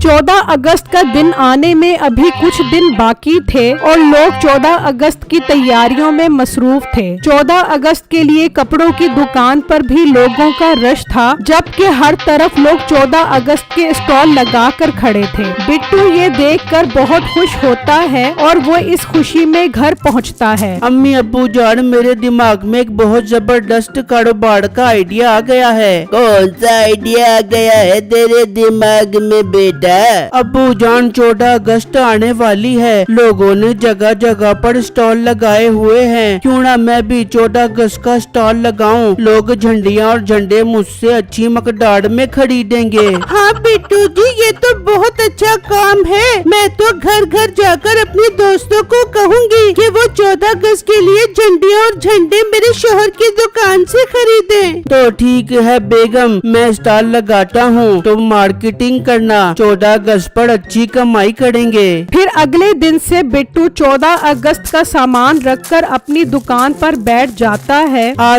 14 अगस्त का दिन आने में अभी कुछ दिन बाकी थे और लोग 14 अगस्त की तैयारियों में मसरूफ थे। 14 अगस्त के लिए कपड़ों की दुकान पर भी लोगों का रश था, जबकि हर तरफ लोग 14 अगस्त के स्टॉल लगाकर खड़े थे। बिट्टू ये देखकर बहुत खुश होता है और वो इस खुशी में घर पहुंचता है। अम्मी अब्बू जान, मेरे दिमाग में एक बहुत जबरदस्त कारोबार का आइडिया आ गया है। कौन सा आइडिया आ गया है तेरे दिमाग में बेटा? अब्बू जान, 14 अगस्त आने वाली है। लोगों ने जगह जगह पर स्टॉल लगाए हुए हैं। क्यों ना मैं भी 14 अगस्त का स्टॉल लगाऊं? लोग झंडियाँ और झंडे मुझसे अच्छी मकदार में खरीदेंगे। हाँ बिट्टू जी, ये तो बहुत अच्छा काम है। मैं तो घर घर जाकर अपने दोस्तों को कहूँगी कि वो 14 अगस्त के लिए झंडे और झंडे मेरे शोहर की दुकान से खरीदें। तो ठीक है बेगम, मैं स्टॉल लगाता हूँ, तुम मार्केटिंग करना। 14 अगस्त पर अच्छी कमाई करेंगे। फिर अगले दिन से बिट्टू 14 अगस्त का सामान रखकर अपनी दुकान पर बैठ जाता है। आ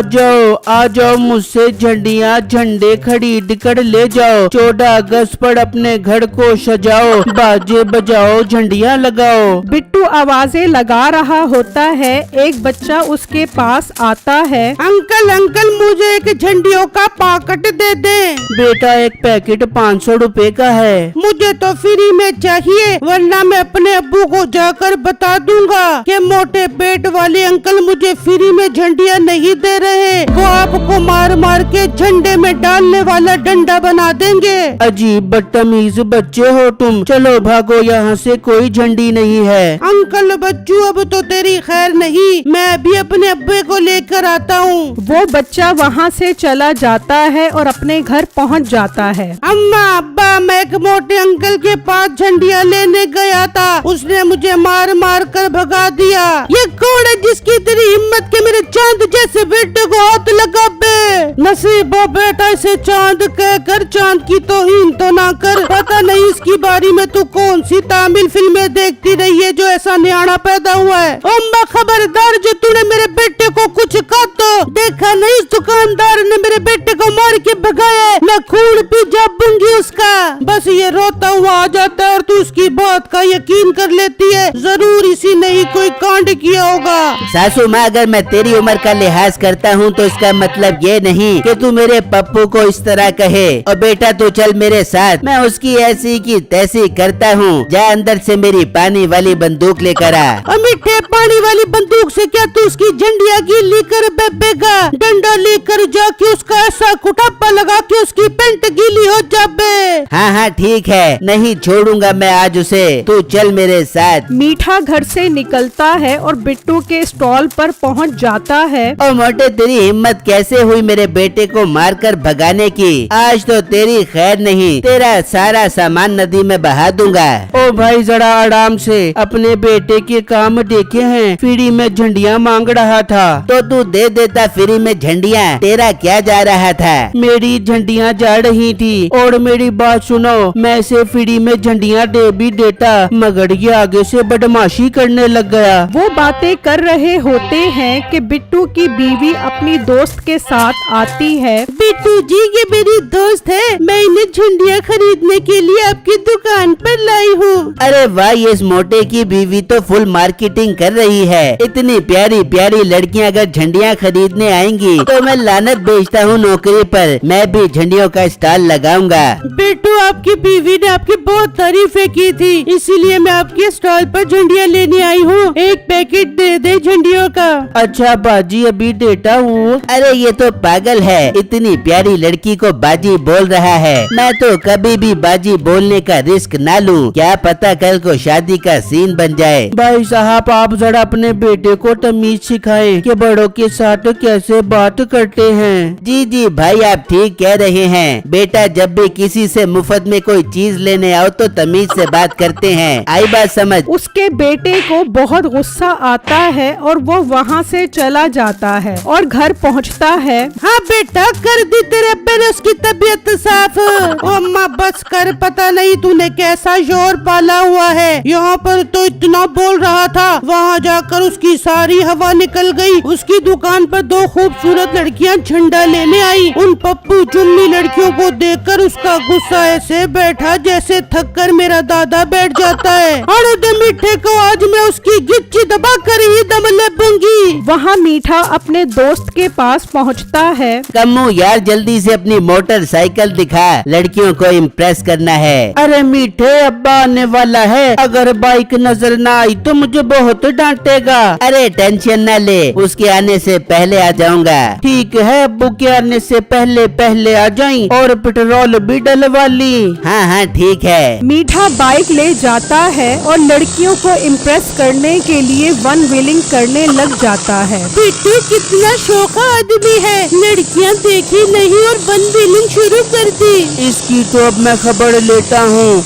जाओ मुझसे झंडियाँ झंडे खरीद कर ले जाओ। 14 अगस्त पर अपने घर को सजाओ, बाजे बजाओ, झंडियाँ लगाओ। बिट्टू आवाजें लगा रहा होता है। एक बच्चा उसके पास आता है। अंकल अंकल, मुझे एक झंडियों का पैकेट दे दे। बेटा, एक पैकेट 500 रुपए का है। मुझे तो फ्री में चाहिए, वरना मैं अपने अब्बू को जाकर बता दूंगा कि मोटे पेट वाले अंकल मुझे फ्री में झंडियाँ नहीं दे रहे। वो आपको मार मार के झंडे में डालने वाला डंडा बना देंगे। अजीब बदतमीज बच्चे हो तुम। चलो भागो यहाँ से, कोई झंडी नहीं है। अंकल बच्चू, अब तो तेरी खैर नहीं, मैं भी अपने अब्बे को लेकर आता हूँ। वो बच्चा वहाँ से चला जाता है और अपने घर पहुँच जाता है। अम्मा अब्बा, मैं एक मोटे अंकल के पास झंडियाँ लेने गया था, उसने मुझे मार मार कर भगा दिया। ये कौन है जिसकी तेरी हिम्मत के मेरे चांद जैसे बेटे को हाथ लगा बे? नसीबो बेटा, इसे चांद कहकर चांद की तौहीन तो ना कर। पता नहीं इसकी बारी में तू कौन सी तामिल फिल्में देखती रही है जो ऐसा न्याणा पैदा हुआ है। अम्मा खबरदार, जो तूने मेरे बेटे को कुछ कहा तो देखा नहीं, इस दुकानदार ने मेरे बेटे को मार के भगाया है। मैं खून पी जाऊंगी उसका। बस ये रोता हुआ आ जाता है और तू उसकी बात का यकीन कर लेती है। जरूर इसी ने ही कोई कांड किया होगा। सासू माँ, अगर मैं तेरी उम्र का लिहाज करता हूँ तो इसका मतलब ये नहीं कि तू मेरे पप्पू को इस तरह कहे। और बेटा तू चल मेरे साथ, मैं उसकी ऐसी की तैसी करता हूँ। जा अंदर से मेरी पानी वाली बंदूक लेकर आ। मीठे पानी वाली बंदूक से क्या तू उसकी झंडिया गीली कर बेबेगा? डंडा लेकर जाके उसका ऐसा कुटापा लगा के उसकी पेंट गीली हो जाबे। हाँ ठीक है, नहीं छोड़ूंगा मैं आज उसे। तू चल मेरे साथ। मीठा घर से निकलता है और बिट्टू के स्टॉल पर पहुंच जाता है। ओ मोटे, तेरी हिम्मत कैसे हुई मेरे बेटे को मारकर भगाने की? आज तो तेरी खैर नहीं, तेरा सारा सामान नदी में बहा दूंगा। ओ भाई, जरा आराम से। अपने बेटे के काम देखे हैं, फ्री में झंडियाँ मांग रहा था तो तू दे देता फ्री में झंडियाँ। तेरा क्या जा रहा था? मेरी झंडियाँ जा रही थी। और मेरी बात सुनो, मैं इसे फ्री में झंडियाँ दे भी देता, मगर ये आगे से बदमाशी करने लग गया। वो बातें कर रहे होते हैं कि बिट्टू की बीवी अपनी दोस्त के साथ आती है। बिट्टू जी, ये मेरी दोस्त है, मैं इन्हें झंडियाँ खरीदने के लिए आपकी दुकान पर लाई हूँ। अरे वाह, ये इस मोटे की बीवी तो फुल मार्केटिंग कर रही है। इतनी प्यारी प्यारी लड़कियाँ अगर झंडियाँ खरीदने आएंगी तो मैं लानत भेजता हूँ नौकरी पर। मैं भी झंडियों का स्टॉल लगाऊंगा। बिट्टू, आपकी बीवी ने आपकी बहुत तारीफें की थी, इसीलिए मैं आपके स्टॉल पर झंडियाँ लेने आई हूँ। एक पैकेट दे दे झंडियों का। अच्छा बाजी, अभी देता हूँ। अरे ये तो पागल है, इतनी प्यारी लड़की को बाजी बोल रहा है। मैं तो कभी भी बाजी बोलने का रिस्क ना लूं, क्या पता कल को शादी का सीन बन जाए। भाई साहब, आप जरा अपने बेटे को तमीज सिखाएं कि बड़ों के साथ कैसे बात करते हैं। जी भाई, आप ठीक कह रहे हैं। बेटा, जब भी किसी से मुफ्त में कोई चीज लेने आओ तो तमीज से बात करते हैं। आई बात समझ? उसके बेटे को बहुत गुस्सा आता है और वो वहाँ से चला जाता है और घर पहुँचता है। हाँ बेटा, कर दी तेरे अब्बे ने उसकी तबीयत साफ। अम्मा बस कर, पता नहीं तूने कैसा जोर पाला हुआ है। यहाँ पर तो इतना बोल रहा था, वहाँ जाकर उसकी सारी हवा निकल गई। उसकी दुकान पर दो खूबसूरत लड़कियाँ झंडा लेने आई। उन पप्पू चुन्नी लड़कियों को देखकर उसका गुस्सा ऐसे बैठा जैसे थक कर मेरा दादा बैठ जाता है। और मीठे को आज मैं उसकी गिच्ची दबा कर ही दम लेपूंगी। वहाँ मीठा अपने दोस्त के पास पहुँचता है। कम्मू यार जल्दी से अपनी मोटरसाइकिल दिखा, लड़कियों को इम्प्रेस करना है। अरे मीठे, अब्बा आने वाला है, अगर बाइक नजर ना आई तो मुझे बहुत डांटेगा। अरे टेंशन न ले, उसके आने से पहले आ जाऊंगा। ठीक है, अब्बू के आने से पहले पहले आ जाई और पेट्रोल भी डलवा ली। हाँ हाँ ठीक है। मीठा बाइक ले जाता है और लड़कियों को इम्प्रेस करने के लिए वन व्हीलिंग करने लग जाता है। बिट्टू कितना शौका आदमी है, लड़कियां देखी नहीं और वन व्हीलिंग शुरू कर दी। इसकी तो अब मैं खबर लेता हूँ।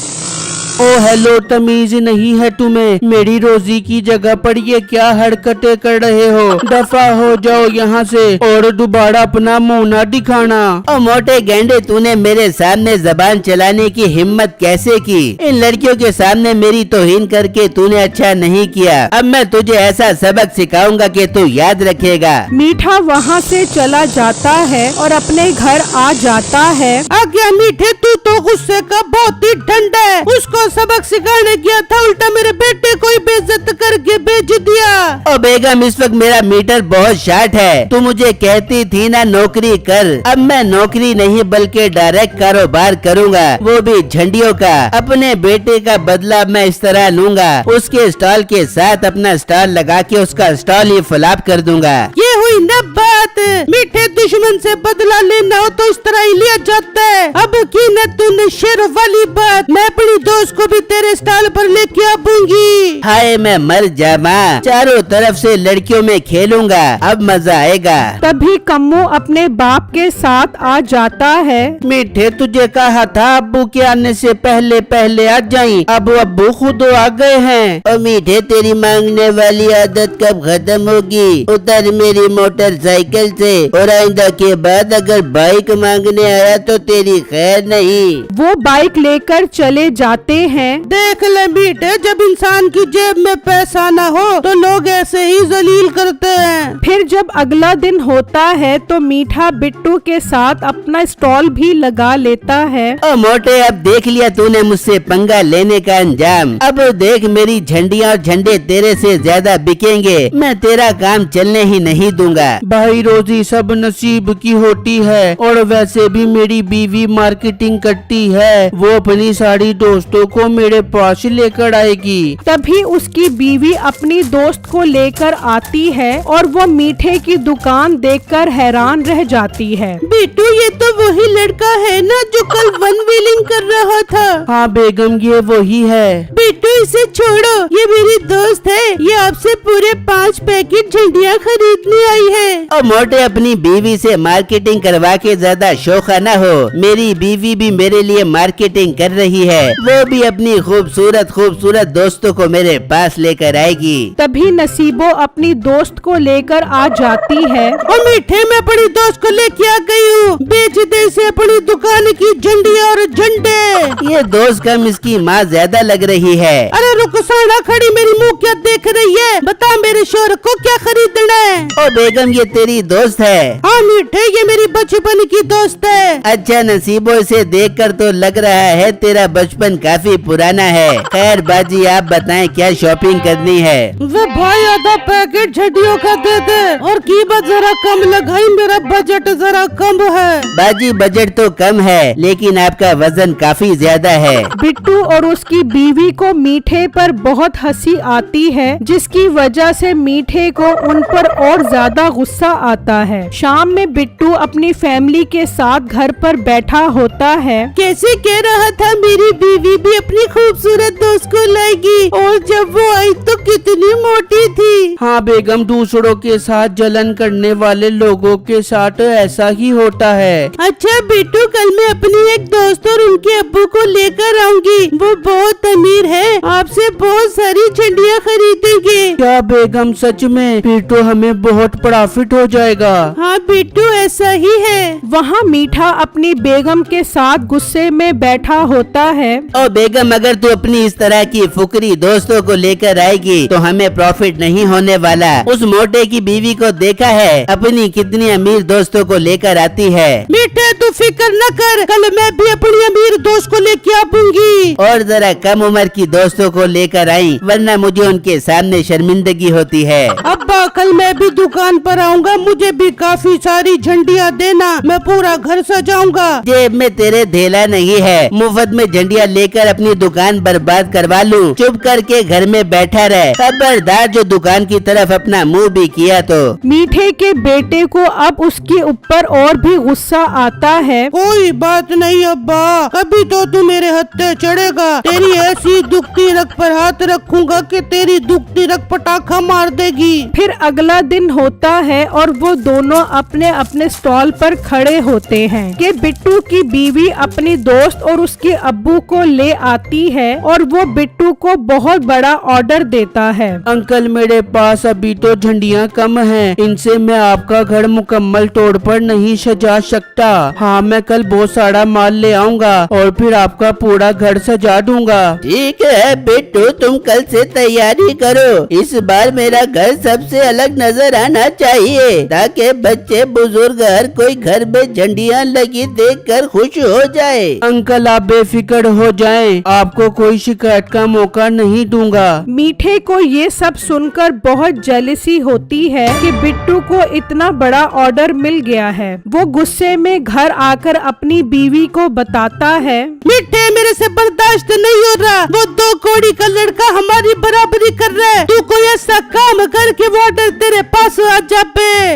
ओ हेलो, तमीज नहीं है तुम्हें? मेरी रोजी की जगह पर ये क्या हरकतें कर रहे हो? दफा हो जाओ यहाँ से और दोबारा अपना मुंह ना दिखाना। ओ मोटे गेंडे, तूने मेरे सामने जबान चलाने की हिम्मत कैसे की? इन लड़कियों के सामने मेरी तौहीन करके तूने अच्छा नहीं किया। अब मैं तुझे ऐसा सबक सिखाऊंगा कि तू याद रखेगा। मीठा वहाँ से चला जाता है और अपने घर आ जाता है। आज्ञा मीठे, तू तो गुस्से का बहुत ही ठंडा है। उसको सबक सिखाने गया था, उल्टा मेरे बेटे को ही बेइज्जत करके बेच दिया। ओ बेगम, इस वक्त मेरा मीटर बहुत शार्ट है। तू मुझे कहती थी ना नौकरी कर। अब मैं नौकरी नहीं बल्कि डायरेक्ट कारोबार करूंगा, वो भी झंडियों का। अपने बेटे का बदला मैं इस तरह लूंगा, उसके स्टॉल के साथ अपना स्टॉल लगा के उसका स्टॉल ही फलाप कर दूंगा। ये हुई न बात। मीठे, दुश्मन से बदला लेना हो तो इस तरह ही लिया जाता है। अब की न तूने शेर वाली बात, मैं अपनी दोस्त को भी तेरे स्टॉल पर लेके आऊंगी। हाय मैं मर जामा, चारों तरफ से लड़कियों में खेलूंगा, अब मजा आएगा। तभी कम्मू अपने बाप के साथ आ जाता है। मीठे, तुझे कहा था अब्बू के आने से पहले पहले आ जाई। अब अब्बू खुद आ गए हैं। ओ मीठे, तेरी मांगने वाली आदत कब खत्म होगी? उतर मेरी मोटरसाइकिल से, और आइंदा के बाद अगर बाइक मांगने आया तो तेरी खैर नहीं। वो बाइक लेकर चले जाते हैं। देख ले मीठे, जब इंसान की जेब में पैसा न हो तो लोग ऐसे ही जलील करते हैं। फिर जब अगला दिन होता है तो मीठा बिट्टू के साथ अपना स्टॉल भी लगा लेता है। ओ मोटे, अब देख लिया तूने मुझसे पंगा लेने का अंजाम। अब देख मेरी झंडियाँ और झंडे तेरे से ज्यादा बिकेंगे। मैं तेरा काम चलने ही नहीं दूंगा। भाई, रोजी सब नसीब की होती है, और वैसे भी मेरी बीवी मार्केटिंग करती है। वो अपनी सारी दोस्तों को मेरे पास लेकर आएगी। तभी उसकी बीवी अपनी दोस्त को लेकर आती है और वो मीठे की दुकान देखकर हैरान रह जाती है। बिट्टू, ये तो वही लड़का है ना जो कल वन व्हीलिंग कर रहा था? हाँ बेगम, ये वही है। बिट्टू, इसे छोड़ो, ये मेरी दोस्त है। ये आपसे पूरे 5 पैकेट झंडियाँ खरीदने आई है। ओ मोटे, अपनी बीवी से मार्केटिंग करवा के ज्यादा शौका न हो। मेरी बीवी भी मेरे लिए मार्केटिंग कर रही है, वो भी अपनी खूबसूरत खूबसूरत दोस्तों को मेरे पास लेकर आएगी। तभी नसीबो अपनी दोस्त को लेकर आ जाती है। और मीठे, मैं अपनी दोस्त को लेके आ गई हूँ। बेच दे इसे अपनी दुकान की झंडियाँ और झंडे। ये दोस्त कम, इसकी माँ ज्यादा लग रही है। अरे रुक साड़ा खड़ी, मेरी मुँह क्या देख रही है? बता मेरे शोहर को क्या खरीदना है? ओ बेगम, ये तेरी दोस्त है? हाँ मीठे, ये मेरी बचपन की दोस्त है। अच्छा नसीबो, इसे देखकर तो लग रहा है तेरा बचपन काफी पुराना है। खैर बाजी, आप बताएं क्या शॉपिंग करनी है? वे भाई, आधा पैकेट झंडियों का दे दे और कीमत जरा कम लगाई, मेरा बजट जरा कम है। बाजी, बजट तो कम है लेकिन आपका वजन काफी ज्यादा है। बिट्टू और उसकी बीवी को मीठे पर बहुत हंसी आती है, जिसकी वजह से मीठे को उन पर और ज्यादा गुस्सा आता है। शाम में बिट्टू अपनी फैमिली के साथ घर पर बैठा होता है। कैसे कह रहा था मेरी बीवी भी अपनी खूबसूरत दोस्त को लाएगी, और जब वो आई तो कितनी मोटी थी। हाँ बेगम, दूसरों के साथ जलन करने वाले लोगों के साथ ऐसा ही होता है। अच्छा बिट्टू, कल मैं अपनी एक दोस्त और उनके अब्बू को लेकर आऊंगी। वो बहुत अमीर है, आपसे बहुत सारी झंडियाँ खरीदेंगे। क्या बेगम, सच में? फिर तो हमें बहुत प्रॉफिट हो जाएगा। हाँ बिट्टू ऐसा ही है। वहाँ मीठा अपनी बेगम के साथ गुस्से में बैठा होता है। ओ बेगम, अगर तू अपनी इस तरह की फुकरी दोस्तों को लेकर आएगी तो हमें प्रॉफिट नहीं होने वाला। उस मोटे की बीवी को देखा है अपनी कितनी अमीर दोस्तों को लेकर आती है। मीठे तू फिक्र न कर, कल मैं भी अपनी अमीर दोस्त को लेके आऊंगी। और जरा कम उम्र की दोस्तों को लेकर आई, वरना मुझे उनके सामने शर्मिंदगी होती है। अब्बा कल मैं भी दुकान पर आऊंगा, मुझे भी काफी सारी झंडियाँ देना, मैं पूरा घर सजाऊंगा। जेब में तेरे धेला नहीं है, मुफ्त में झंडियाँ लेकर अपनी दुकान बर्बाद करवा लूं। चुप करके घर में बैठा रहे, खबरदार जो दुकान की तरफ अपना मुंह भी किया तो। मीठे के बेटे को अब उसके ऊपर और भी गुस्सा आता है। कोई बात नहीं अब्बा, कभी तो तू मेरे हत्थे चढ़ेगा। तेरी ऐसी दुखती रग पर हाथ रखूंगा कि तेरी दुखती रग पटाखा मार देगी। फिर अगला दिन होता है और वो दोनों अपने अपने स्टॉल पर खड़े होते हैं कि बिट्टू की बीवी अपनी दोस्त और उसके अब्बू को ले आती है और वो बिट्टू को बहुत बड़ा ऑर्डर देता है। अंकल मेरे पास अभी तो झंडियाँ कम हैं, इनसे मैं आपका घर मुकम्मल तौर पर नहीं सजा सकता। हाँ मैं कल बहुत सारा माल ले आऊँगा और फिर आपका पूरा घर सजा दूंगा। ठीक है बिट्टू, तुम कल से तैयारी करो। इस बार मेरा घर सबसे अलग नजर आना चाहिए ताकि बच्चे बुजुर्ग हर कोई घर में झंडियाँ लगी देखकर खुश हो जाए। अंकल आप बेफिक्र हो जाएं, आपको कोई शिकायत का मौका नहीं दूंगा। मीठे को ये सब सुनकर बहुत जेलसी होती है कि बिट्टू को इतना बड़ा ऑर्डर मिल गया है। वो गुस्से में घर आकर अपनी बीवी को बताता है, मीठे मेरे से बर्दाश्त नहीं हो रहा, वो 2 कौड़ी का लड़का हमारी बराबरी कर रहा है। तू कोई ऐसा काम करके वो ऑर्डर तेरे पास आ जाए।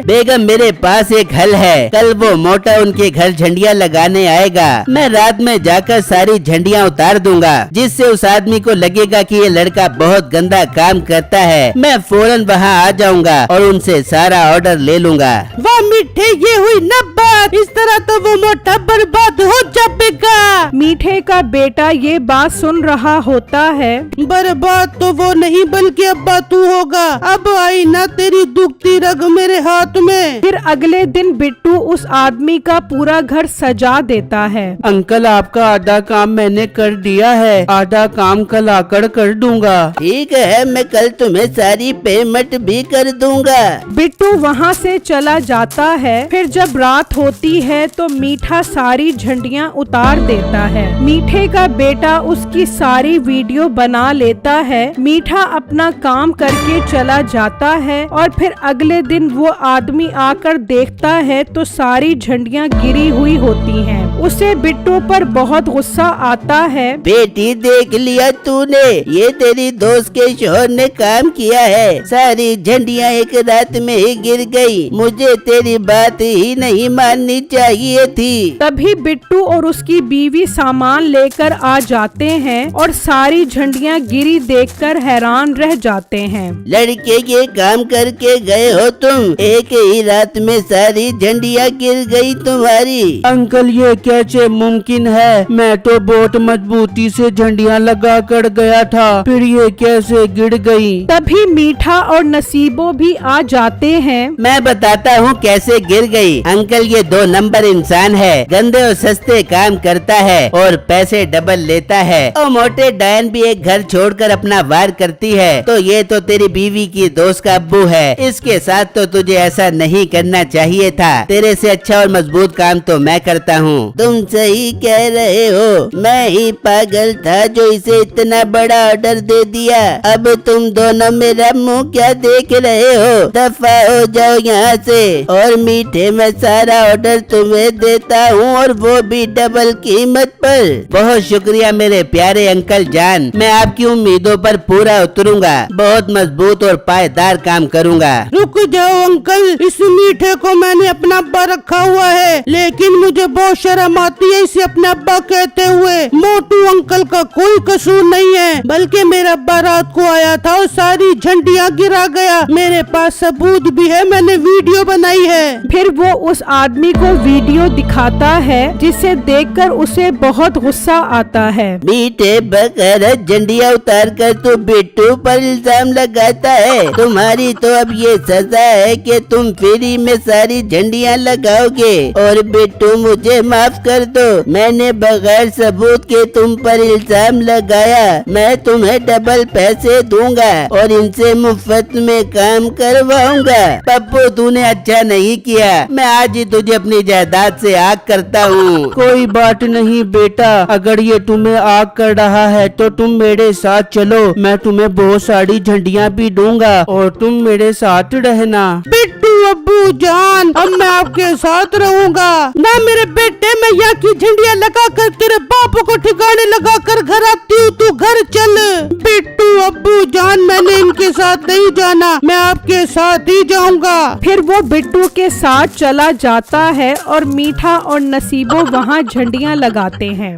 बेगम मेरे पास एक हल है, कल वो मोटा उनके घर झंडियाँ लगाने आएगा। मैं रात में जाकर सारी झंडियाँ उतार दूंगा, जिससे उस आदमी को लगेगा कि ये लड़का बहुत गंदा काम करता है। मैं फौरन वहाँ आ जाऊंगा और उनसे सारा ऑर्डर ले लूंगा। वाह मीठे, ये हुई न बात, इस तरह तो वो मोटा बर्बाद हो जाएगा। मीठे का बेटा ये बात सुन रहा होता है। बर्बाद तो वो नहीं बल्कि अब्बा तू होगा। अब आई ना तेरी दुखती रग मेरे हाथ में। फिर अगले दिन बिट्टू उस आदमी का पूरा घर सजा देता है। अंकल आपका आधा काम मैंने कर दिया है, आधा काम कल आकर कर दूंगा। ठीक है, मैं कल तुम्हें सारी पेमेंट भी कर दूंगा। बिट्टू वहाँ से चला जाता है। फिर जब रात होती है तो मीठा सारी झंडियाँ उतार देता है। मीठे का बेटा उसकी सारी वीडियो बना लेता है। मीठा अपना काम करके चला जाता है और फिर अगले दिन वो आदमी आकर देखता है तो सारी झंडियाँ गिरी हुई होती हैं। उसे बिट्टू पर बहुत गुस्सा आता है। बेटी देख लिया तूने, ये तेरी दोस्त के शोहर ने काम किया है। सारी झंडियाँ एक रात में ही गिर गई। मुझे तेरी बात ही नहीं माननी चाहिए थी। तभी बिट्टू और उसकी बीवी सामान लेकर आ जाते हैं और सारी झंडियाँ गिरी देखकर हैरान रह जाते हैं। लड़के ये काम करके गए हो तुम, एक ही रात में सारी झंडियाँ गिर गई तुम्हारी। अंकल ये कैसे मुमकिन है? मैं तो बहुत मजबूती से झंडियाँ लगा कर गया था, फिर ये कैसे गिर गई? तभी मीठा और नसीबो भी आ जाते हैं। मैं बताता हूँ कैसे गिर गई। अंकल ये 2 नंबर इंसान है, गंदे और सस्ते काम करता है और पैसे डबल लेता है। और मोटे डायन भी एक घर छोड़कर अपना वार करती है। तो ये तो तेरी बीवी की दोस्त का अब्बू है। इसके साथ तो तुझे ऐसा नहीं करना चाहिए था। तेरे से अच्छा और मजबूत काम तो मैं करता हूँ। तुम सही कह रहे हो, मैं ही पागल था जो इसे इतना बड़ा ऑर्डर दे दिया। अब तुम दोनों मेरा मुंह क्या देख रहे हो? दफा हो जाओ यहाँ से। और मीठे में सारा ऑर्डर तुम्हें देता हूँ और वो भी डबल कीमत पर। बहुत शुक्रिया मेरे प्यारे अंकल जान, मैं आपकी उम्मीदों पर पूरा उतरूंगा। बहुत मजबूत और पायदार काम करूंगा। रुक जाओ अंकल, इस मीठे को मैंने अपना अब्बा रखा हुआ है, लेकिन मुझे बहुत शर्म आती है इसे अपना अब्बा कहते हुए। मोटू अंकल का कोई कसूर नहीं है, बल्कि मेरा अब्बा रात को आया था और सारी झंडियाँ गिरा गया। मेरे पास सबूत भी है, मैंने वीडियो बनाई है। फिर वो उस आदमी को वीडियो दिखाता है, जिसे देखकर उसे बहुत गुस्सा आता होता है। मीठे बकर झंडियाँ उतार कर तू बिट्टू पर इल्जाम लगाता है। तुम्हारी तो अब ये सजा है कि तुम फ्री में सारी झंडियाँ लगाओगे। और बिट्टू मुझे माफ कर दो, मैंने बगैर सबूत के तुम पर इल्जाम लगाया। मैं तुम्हें डबल पैसे दूंगा और इनसे मुफ्त में काम करवाऊंगा। पप्पू तूने अच्छा नहीं किया, मैं आज ही तुझे अपनी जायदाद से आग करता हूँ। कोई बात नहीं बेटा, अगर ये तुम्हें आग कर रहा है तो तुम मेरे साथ चलो, मैं तुम्हें बहुत सारी झंडियाँ भी दूंगा और तुम मेरे साथ रहना। बिट्टू अब्बू जान, अब मैं आपके साथ रहूंगा ना मेरे बेटे। मैं यहाँ की झंडियाँ लगा कर तेरे बाप को ठिकाने लगा कर घर आती हूँ, तू घर चल। बिट्टू अब्बू जान, मैंने इनके साथ नहीं जाना, मैं आपके साथ ही जाऊंगा। फिर वो बिट्टू के साथ चला जाता है और मीठा और नसीबो वहाँ झंडियाँ लगाते हैं।